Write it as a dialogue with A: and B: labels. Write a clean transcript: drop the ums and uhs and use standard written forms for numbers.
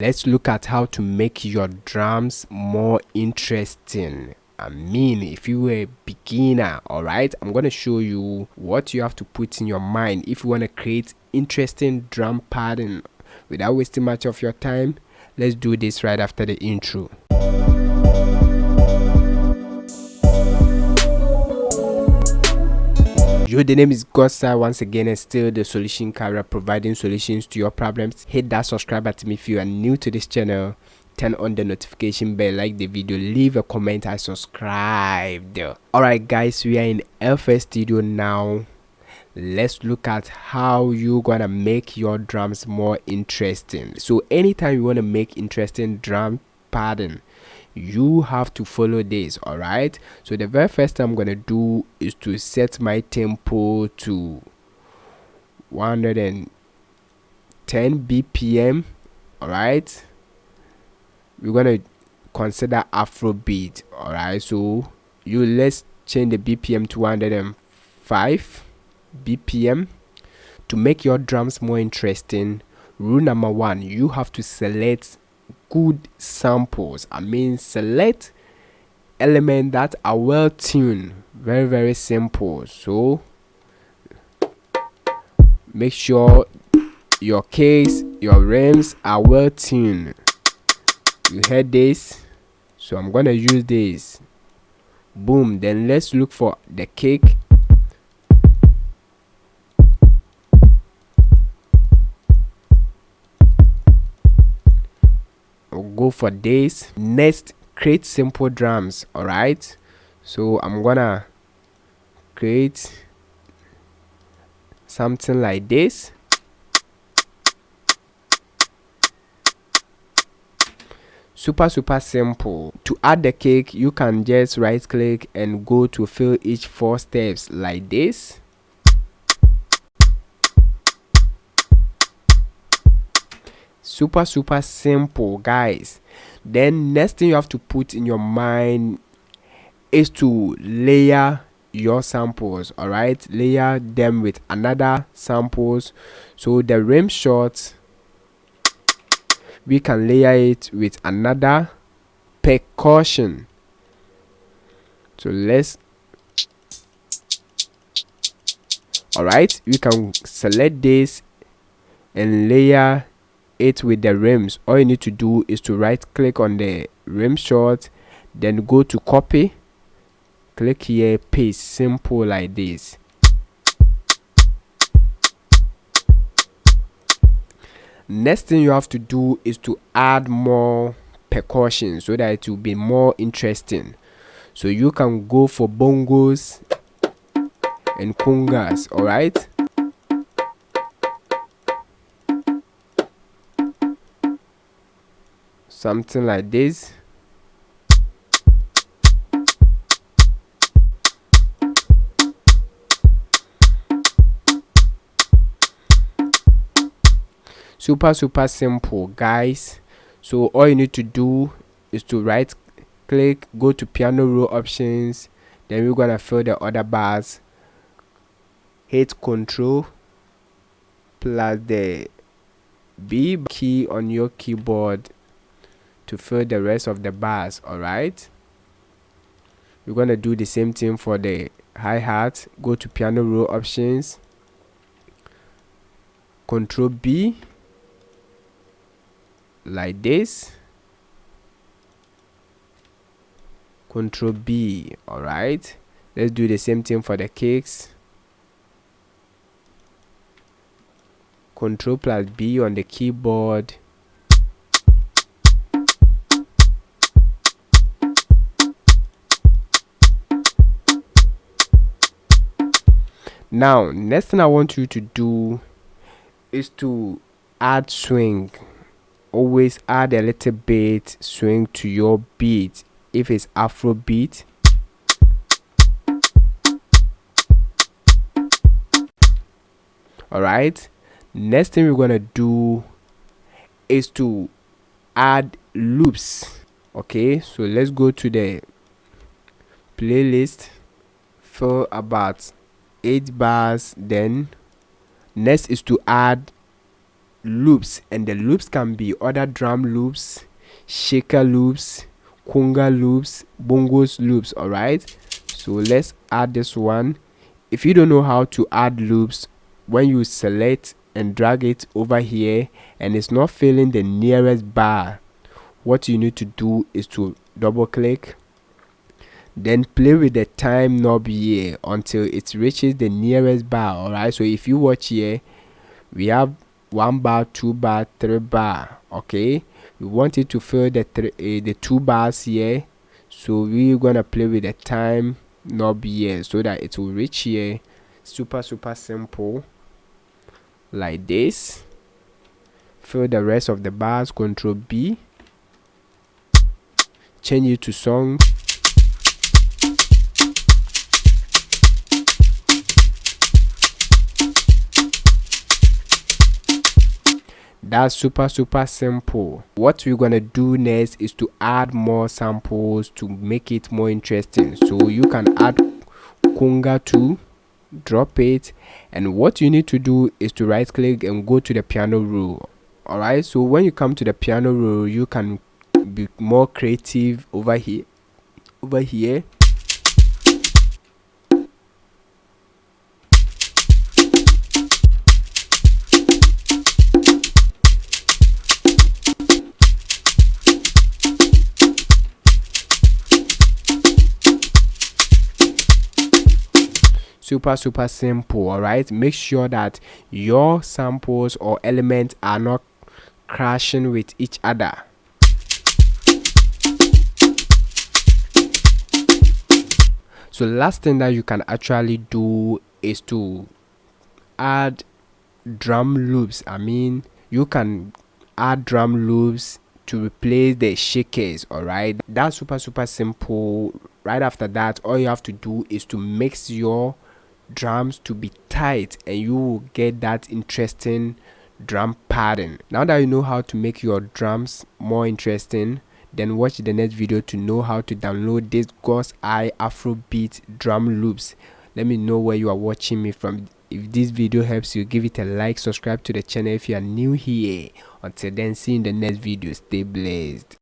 A: Let's look at how to make your drums more interesting. I mean, if you were a beginner, alright, I'm gonna show you what you have to put in your mind if you want to create interesting drum pattern without wasting much of your time. Let's do this right after the intro. Yo, the name is Gosa once again, and still the solution carrier, providing solutions to your problems. Hit that subscribe button if you are new to this channel. Turn on the notification bell, like the video, leave a comment, I subscribed. Alright guys, we are in FL Studio now. Let's look at how you gonna make your drums more interesting. So anytime you want to make interesting drum pattern, you have to follow this. All right, so the very first thing I'm gonna do is to set my tempo to 110 bpm. All right, we're gonna consider Afrobeat. All right, so let's change the bpm to 105 bpm. To make your drums more interesting, rule number one, you have to select good samples. I mean, select elements that are well tuned. Very simple. So make sure your case, your rims are well tuned. You heard this, so I'm gonna use this. Boom. Then let's look for the kick. Go for this. Next, create simple drums. All right, so I'm gonna create something like this. Super simple. To add the kick, you can just right click and go to fill each 4 steps like this. Super simple, guys. Then next thing you have to put in your mind is to layer your samples. All right, layer them with another samples. So the rim shot, we can layer it with another percussion. So let's, all right, we can select this and layer it with the rims. All you need to do is to right click on the rim shot, then go to copy, click here, paste. Simple like this. Next thing you have to do is to add more percussion so that it will be more interesting. So you can go for bongos and congas. All right, something like this. Super simple, guys. So all you need to do is to right click, go to piano roll options, then we're gonna fill the other bars. Hit Control plus the B key on your keyboard to fill the rest of the bars. All right, we're gonna do the same thing for the hi-hat. Go to piano roll options, Control B like this, Control B. All right, let's do the same thing for the kicks. Control plus B on the keyboard. Now, next thing I want you to do is to add swing. Always add a little bit swing to your beat. If it's Afrobeat, all right, next thing we're gonna do is to add loops. Okay, so let's go to the playlist, fill about 8 bars. Then next is to add loops, and the loops can be other drum loops, shaker loops, conga loops, bongos loops. All right, so let's add this one. If you don't know how to add loops, when you select and drag it over here and it's not filling the nearest bar, what you need to do is to double click, then play with the time knob here until it reaches the nearest bar. All right, so if you watch here, we have 1 bar, 2 bar, 3 bar. Okay, we want it to fill the 2 bars here, so we're gonna play with the time knob here so that it will reach here. Super simple, like this. Fill the rest of the bars, Control B, change it to song. That's super simple. What we're gonna do next is to add more samples to make it more interesting. So you can add conga too, drop it, and what you need to do is to right click and go to the piano roll. All right, so when you come to the piano roll, you can be more creative over here. Super simple. All right, make sure that your samples or elements are not crashing with each other. So last thing that you can actually do is to add drum loops. I mean, you can add drum loops to replace the shakers. All right, that's super simple. Right after that, all you have to do is to mix your drums to be tight and you will get that interesting drum pattern. Now that you know how to make your drums more interesting, then watch the next video to know how to download this God's Eye Afrobeat drum loops. Let me know where you are watching me from. If this video helps you, give it a like, subscribe to the channel if you are new here. Until then, see you in the next video. Stay blessed.